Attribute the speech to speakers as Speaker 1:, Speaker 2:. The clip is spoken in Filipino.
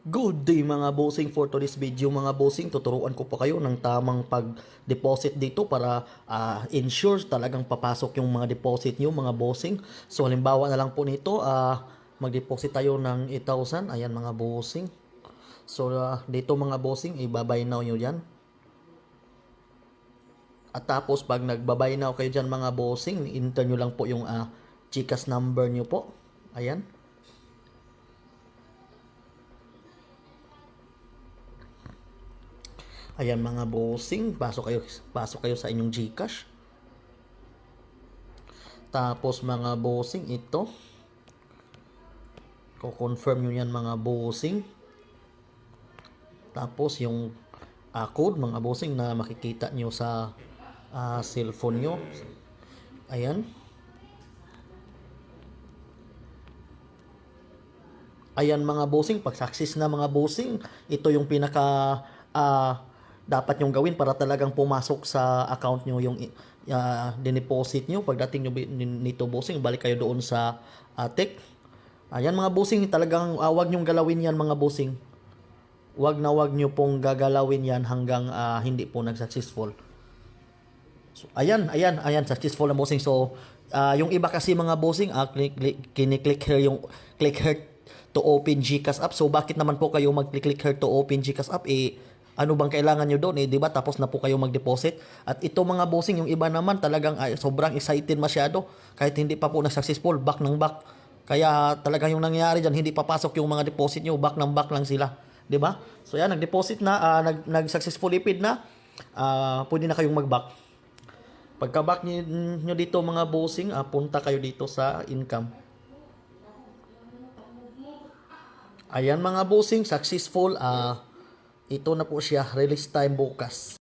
Speaker 1: Good day mga bossing, for today's video mga bossing, tuturuan ko pa kayo ng tamang pag-deposit dito para ensure talagang papasok yung mga deposit nyo mga bossing. So halimbawa na lang po nito, mag-deposit tayo ng 8,000, ayan mga bossing. So dito mga bossing, ibabay now nyo yan. At tapos pag nagbabay now kayo dyan mga bossing, enter nyo lang po yung GCash number nyo po. Ayan. Ayan mga bossing, pasok kayo sa inyong GCash. Tapos mga bossing, ito. Ko-confirm nyo yan mga bossing. Tapos yung code mga bossing na makikita nyo sa cellphone nyo. Ayan. Ayan mga bossing, pag success na mga bossing, ito yung pinaka dapat nyong gawin para talagang pumasok sa account nyo yung dineposit nyo. Pagdating nyo nito bossing, balik kayo doon sa tech. Ayan mga bossing, talagang wag nyong galawin yan mga bossing. Wag nyo pong gagalawin yan hanggang hindi po nag-successful. So, ayan, successful na bossing. So, yung iba kasi mga bossing, click here yung click here to open GCash app. So, bakit naman po kayo mag-click here to open GCash app? Ano bang kailangan nyo doon? Di ba? Tapos na po kayo mag-deposit. At ito mga bossing, yung iba naman talagang sobrang excited masyado. Kahit hindi pa po na-successful, back ng back. Kaya talagang yung nangyayari dyan, hindi papasok yung mga deposit nyo, back ng back lang sila. Di ba? So, yan, nag-deposit na, nag-successful ipid na, pwede na kayong mag-back. Pagka-back nyo dito mga bossing, punta kayo dito sa income. Ayan mga bossing, successful. Ito na po siya, release time bukas.